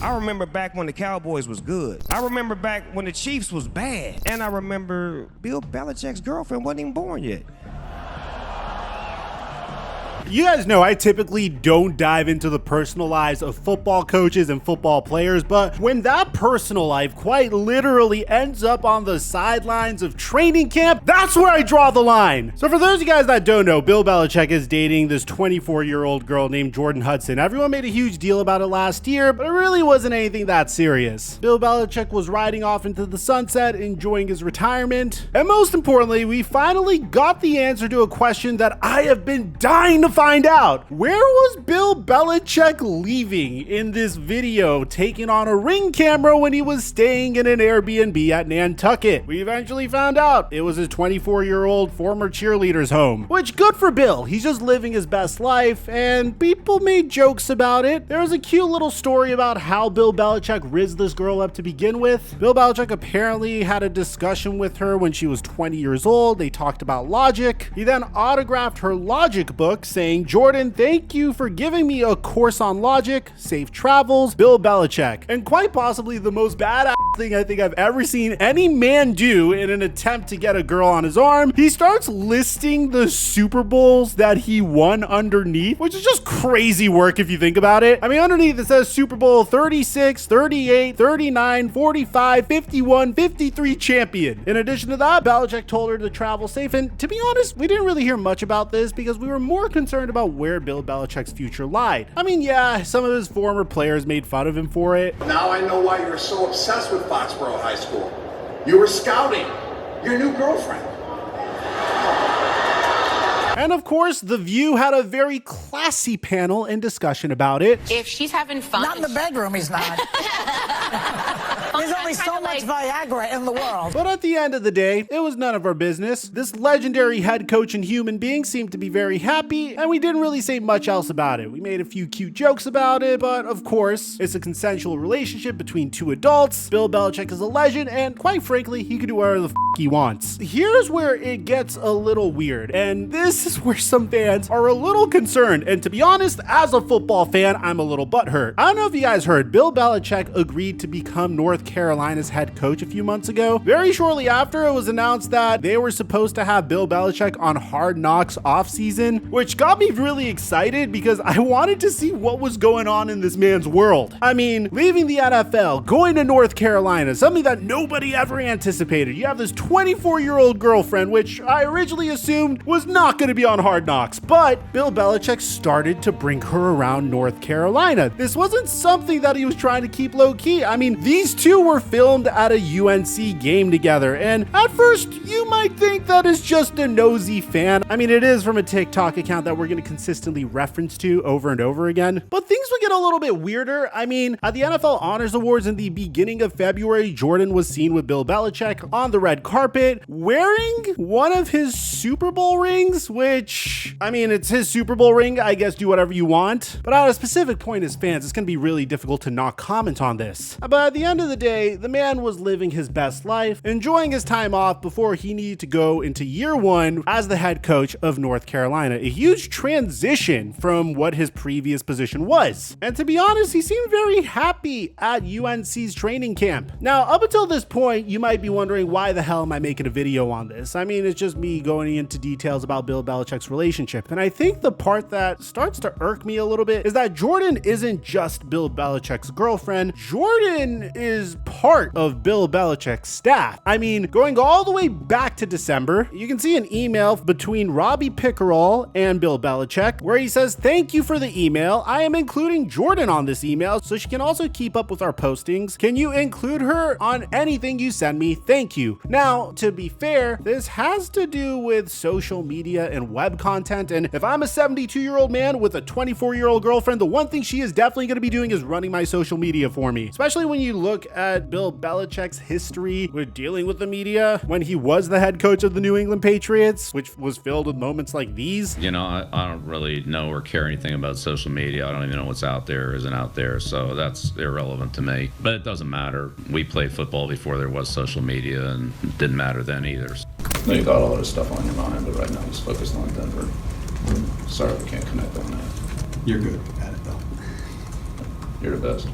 I remember back when the Cowboys was good. I remember back when the Chiefs was bad. And I remember Bill Belichick's girlfriend wasn't even born yet. You guys know I typically don't dive into the personal lives of football coaches and football players, but when that personal life quite literally ends up on the sidelines of training camp, that's where I draw the line. So for those of you guys that don't know, Bill Belichick is dating this 24-year-old girl named Jordan Hudson. Everyone made a huge deal about it last year, but it really wasn't anything that serious. Bill Belichick was riding off into the sunset, enjoying his retirement. And most importantly, we finally got the answer to a question that I have been dying to find out. Where was Bill Belichick leaving in this video, taking on a Ring camera when he was staying in an Airbnb at Nantucket? We eventually found out it was his 24-year-old former cheerleader's home, which good for Bill. He's just living his best life, and people made jokes about it. There was a cute little story about how Bill Belichick rizzed this girl up to begin with. Bill Belichick apparently had a discussion with her when she was 20 years old. They talked about logic. He then autographed her logic book saying, "Jordan, thank you for giving me a course on logic. Safe travels, Bill Belichick." And quite possibly the most badass thing I think I've ever seen any man do in an attempt to get a girl on his arm, he starts listing the Super Bowls that he won underneath, which is just crazy work if you think about it. I mean, underneath it says Super Bowl 36, 38, 39, 45, 51, 53 champion. In addition to that, Belichick told her to travel safe, and to be honest, we didn't really hear much about this because we were more concerned about where Bill Belichick's future lied. I mean, yeah, some of his former players made fun of him for it. Now I know why you're so obsessed with Foxborough High School. You were scouting your new girlfriend. And of course, The View had a very classy panel and discussion about it. If she's having fun. Not in the bedroom, he's not. There's only so much Viagra in the world. But at the end of the day, it was none of our business. This legendary head coach and human being seemed to be very happy, and we didn't really say much else about it. We made a few cute jokes about it, but of course, it's a consensual relationship between two adults. Bill Belichick is a legend, and quite frankly, he can do whatever the he wants. Here's where it gets a little weird, and this is where some fans are a little concerned, and to be honest, as a football fan, I'm a little butthurt. I don't know if you guys heard, Bill Belichick agreed to become North Carolina's head coach a few months ago. Very shortly after, it was announced that they were supposed to have Bill Belichick on Hard Knocks offseason, which got me really excited because I wanted to see what was going on in this man's world. I mean, leaving the NFL, going to North Carolina, something that nobody ever anticipated. You have this 24-year-old girlfriend, which I originally assumed was not going to be on Hard Knocks, but Bill Belichick started to bring her around North Carolina. This wasn't something that he was trying to keep low-key. I mean, these two were filmed at a UNC game together, and at first, you might think that is just a nosy fan. I mean, it is from a TikTok account that we're going to consistently reference to over and over again, but things would get a little bit weirder. I mean, at the NFL Honors Awards in the beginning of February, Jordan was seen with Bill Belichick on the red carpet wearing one of his Super Bowl rings, which, I mean, it's his Super Bowl ring. I guess do whatever you want. But at a specific point as fans, it's going to be really difficult to not comment on this. But at the end of the day, the man was living his best life, enjoying his time off before he needed to go into year one as the head coach of North Carolina. A huge transition from what his previous position was. And to be honest, he seemed very happy at UNC's training camp. Now, up until this point, you might be wondering, why the hell am I making a video on this? I mean, it's just me going into details about Bill Belichick's relationship. And I think the part that starts to irk me a little bit is that Jordan isn't just Bill Belichick's girlfriend. Jordan is part of Bill Belichick's staff. I mean, going all the way back to December, you can see an email between Robbie Pickerel and Bill Belichick where he says, "Thank you for the email. I am including Jordan on this email so she can also keep up with our postings. Can you include her on anything you send me? Thank you." Now, to be fair, this has to do with social media and web content, and if I'm a 72-year-old man with a 24-year-old girlfriend, the one thing she is definitely going to be doing is running my social media for me. Especially when you look at Bill Belichick's history with dealing with the media when he was the head coach of the New England Patriots, which was filled with moments like these. You know, I don't really know or care anything about social media. I don't even know what's out there or isn't out there, so that's irrelevant to me. But it doesn't matter. We played football before there was social media, and it didn't matter then either. I know you got a lot of stuff on your mind, but right now just focused on Denver. Sorry we can't connect on that. You're good at it, though. You're the best.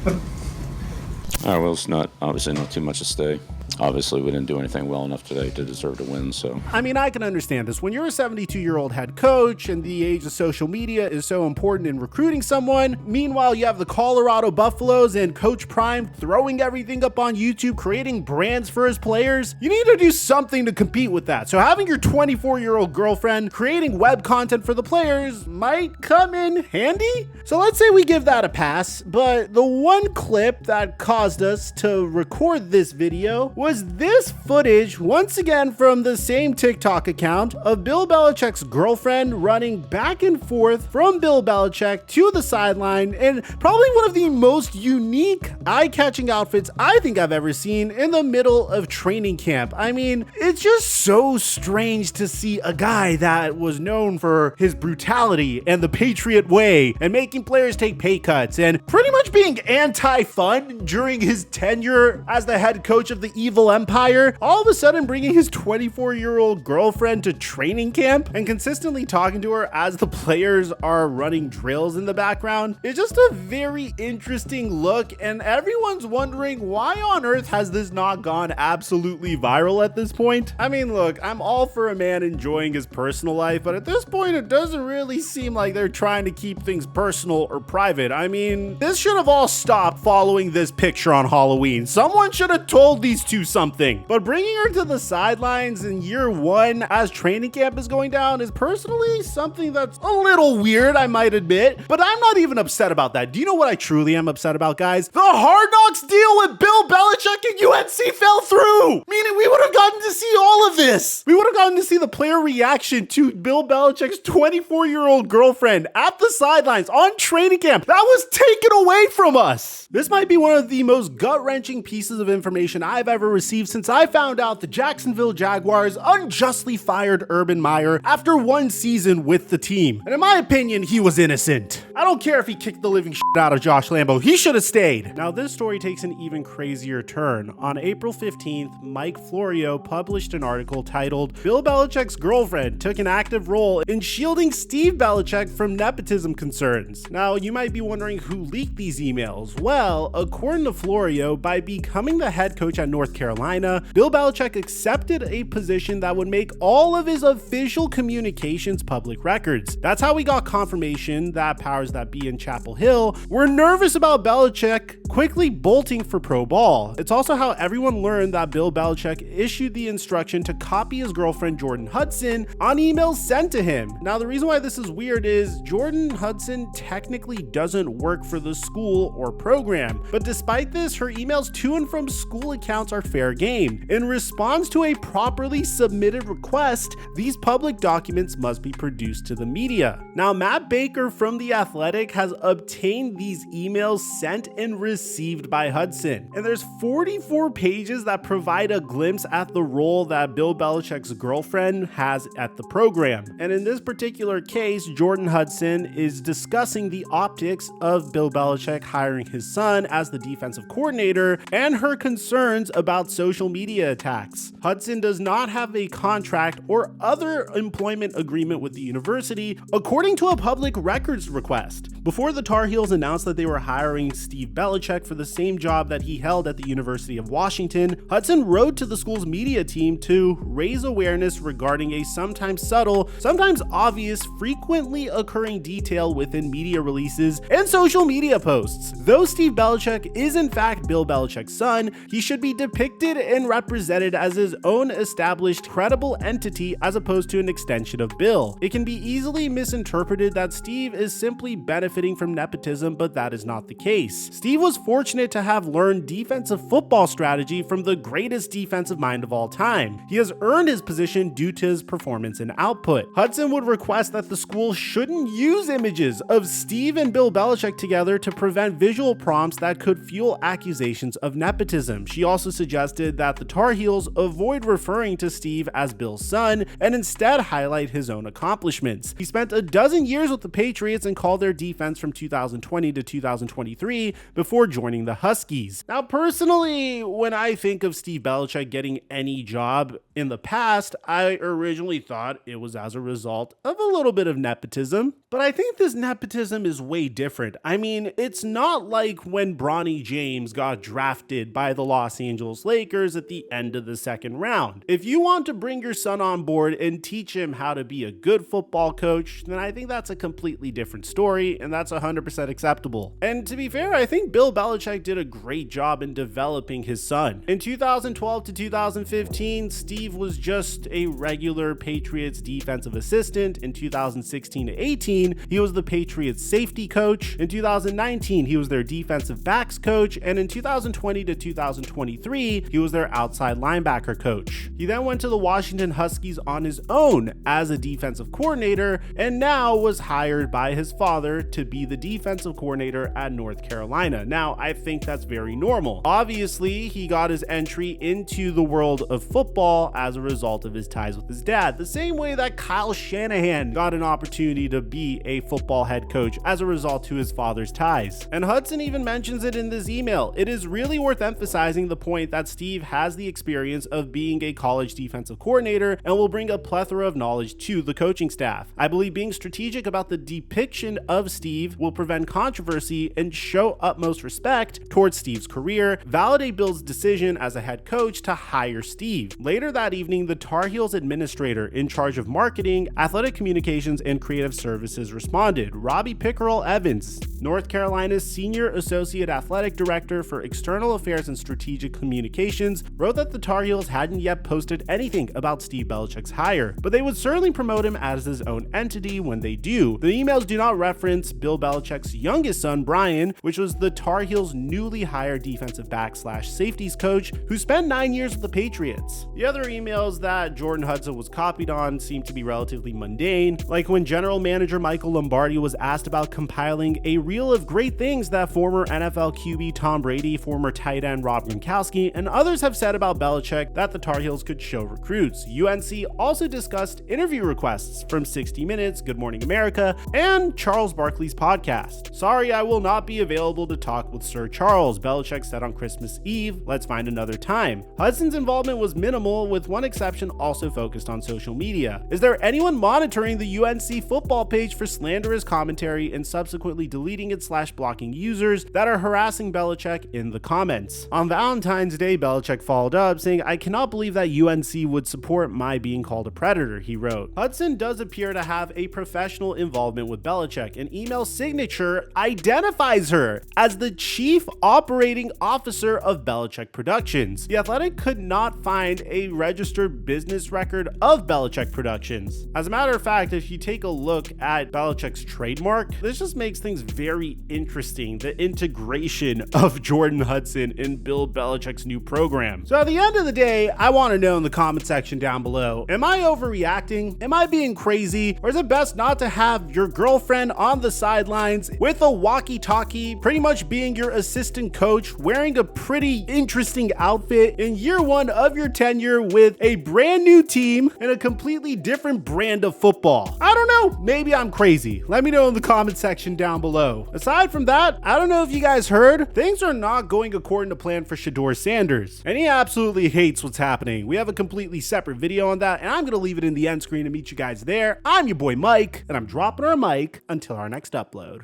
All right, well, it's obviously not too much to stay. Obviously, we didn't do anything well enough today to deserve to win, so. I mean, I can understand this. When you're a 72-year-old head coach and the age of social media is so important in recruiting someone, meanwhile, you have the Colorado Buffaloes and Coach Prime throwing everything up on YouTube, creating brands for his players, you need to do something to compete with that. So having your 24-year-old girlfriend creating web content for the players might come in handy. So let's say we give that a pass, but the one clip that caused us to record this video was this footage, once again from the same TikTok account, of Bill Belichick's girlfriend running back and forth from Bill Belichick to the sideline in probably one of the most unique, eye-catching outfits I think I've ever seen in the middle of training camp. I mean, it's just so strange to see a guy that was known for his brutality and the Patriot way and making players take pay cuts and pretty much being anti-fun during his tenure as the head coach of the evil empire, all of a sudden bringing his 24-year-old girlfriend to training camp and consistently talking to her as the players are running drills in the background. It's just a very interesting look, and everyone's wondering why on earth has this not gone absolutely viral at this point? I mean, look, I'm all for a man enjoying his personal life, but at this point it doesn't really seem like they're trying to keep things personal or private. I mean, this should have all stopped following this picture on Halloween. Someone should have told these two something. But bringing her to the sidelines in year one as training camp is going down is personally something that's a little weird, I might admit, but I'm not even upset about that. Do you know what I truly am upset about, guys? The Hard Knocks deal with Bill Belichick and UNC fell through, meaning we would have gotten to see all of this. We would have gotten to see the player reaction to Bill Belichick's 24-year-old girlfriend at the sidelines on training camp. That was taken away from us. This might be one of the most gut-wrenching pieces of information I've ever received since I found out the Jacksonville Jaguars unjustly fired Urban Meyer after one season with the team. And in my opinion, he was innocent. I don't care if he kicked the living shit out of Josh Lambo. He should have stayed. Now, this story takes an even crazier turn. On April 15th, Mike Florio published an article titled, "Bill Belichick's girlfriend took an active role in shielding Steve Belichick from nepotism concerns." Now, you might be wondering who leaked these emails. Well, according to Florio, by becoming the head coach at North Carolina, Bill Belichick accepted a position that would make all of his official communications public records. That's how we got confirmation that powers that be in Chapel Hill were nervous about Belichick quickly bolting for pro ball. It's also how everyone learned that Bill Belichick issued the instruction to copy his girlfriend Jordan Hudson on emails sent to him. Now, the reason why this is weird is Jordan Hudson technically doesn't work for the school or program, but despite this, her emails to and from school accounts are fair game. In response to a properly submitted request, these public documents must be produced to the media. Now, Matt Baker from The Athletic has obtained these emails sent and received by Hudson. And there's 44 pages that provide a glimpse at the role that Bill Belichick's girlfriend has at the program. And in this particular case, Jordan Hudson is discussing the optics of Bill Belichick hiring his son as the defensive coordinator and her concerns about social media attacks. Hudson does not have a contract or other employment agreement with the university, according to a public records request. Before the Tar Heels announced that they were hiring Steve Belichick for the same job that he held at the University of Washington, Hudson wrote to the school's media team to raise awareness regarding a sometimes subtle, sometimes obvious, frequently occurring detail within media releases and social media posts. Though Steve Belichick is in fact Bill Belichick's son, he should be depicted and represented as his own established, credible entity as opposed to an extension of Bill. It can be easily misinterpreted that Steve is simply benefiting from nepotism, but that is not the case. Steve was fortunate to have learned defensive football strategy from the greatest defensive mind of all time. He has earned his position due to his performance and output. Hudson would request that the school shouldn't use images of Steve and Bill Belichick together to prevent visual prompts that could fuel accusations of nepotism. She also suggested suggested that the Tar Heels avoid referring to Steve as Bill's son and instead highlight his own accomplishments. He spent a dozen years with the Patriots and called their defense from 2020 to 2023 before joining the Huskies. Now, personally, when I think of Steve Belichick getting any job in the past, I originally thought it was as a result of a little bit of nepotism, but I think this nepotism is way different. I mean, it's not like when Bronny James got drafted by the Los Angeles Lakers at the end of the second round. If you want to bring your son on board and teach him how to be a good football coach, then I think that's a completely different story, and that's 100% acceptable. And to be fair, I think Bill Belichick did a great job in developing his son. In 2012 to 2015, Steve was just a regular Patriots defensive assistant. In 2016 to 18, he was the Patriots safety coach. In 2019, he was their defensive backs coach. And in 2020 to 2023, he was their outside linebacker coach. He then went to the Washington Huskies on his own as a defensive coordinator, and now was hired by his father to be the defensive coordinator at North Carolina. Now, I think that's very normal. Obviously, he got his entry into the world of football as a result of his ties with his dad, the same way that Kyle Shanahan got an opportunity to be a football head coach as a result to his father's ties. And Hudson even mentions it in this email. It is really worth emphasizing the point that Steve has the experience of being a college defensive coordinator and will bring a plethora of knowledge to the coaching staff. I believe being strategic about the depiction of Steve will prevent controversy and show utmost respect towards Steve's career, validate Bill's decision as a head coach to hire Steve. Later that evening, the Tar Heels administrator in charge of marketing, athletic communications, and creative services responded. Robbie Pickerel Evans, North Carolina's Senior Associate Athletic Director for External Affairs and Strategic Communications, wrote that the Tar Heels hadn't yet posted anything about Steve Belichick's hire, but they would certainly promote him as his own entity when they do. The emails do not reference Bill Belichick's youngest son, Brian, which was the Tar Heels' newly hired defensive back/safeties coach who spent 9 years with the Patriots. The other emails that Jordan Hudson was copied on seem to be relatively mundane, like when general manager Michael Lombardi was asked about compiling a reel of great things that former NFL QB Tom Brady, former tight end Rob Gronkowski, and others have said about Belichick that the Tar Heels could show recruits. UNC also discussed interview requests from 60 Minutes, Good Morning America, and Charles Barkley's podcast. Sorry, I will not be available to talk with Sir Charles, Belichick said on Christmas Eve. Let's find another time. Hudson's involvement was minimal, with one exception also focused on social media. Is there anyone monitoring the UNC football page for slanderous commentary and subsequently deleting it/blocking users that are harassing Belichick in the comments? On Valentine's Day, Belichick followed up saying, "I cannot believe that UNC would support my being called a predator," he wrote. Hudson does appear to have a professional involvement with Belichick. An email signature identifies her as the chief operating officer of Belichick Productions. The Athletic could not find a registered business record of Belichick Productions. As a matter of fact, if you take a look at Belichick's trademark, this just makes things very interesting, the integration of Jordan Hudson in Bill Belichick's new program. So at the end of the day, I want to know in the comment section down below, am I overreacting? Am I being crazy? Or is it best not to have your girlfriend on the sidelines with a walkie-talkie, pretty much being your assistant coach, wearing a pretty interesting outfit in year one of your tenure with a brand new team and a completely different brand of football? I don't know. Maybe I'm crazy. Let me know in the comment section down below. Aside from that, I don't know if you guys heard, things are not going according to plan for Shedeur Sanders, and he absolutely hates what's happening. We have a completely separate video on that, and I'm going to leave it in the end screen to meet you guys there. I'm your boy Mike, and I'm dropping our mic until our next upload.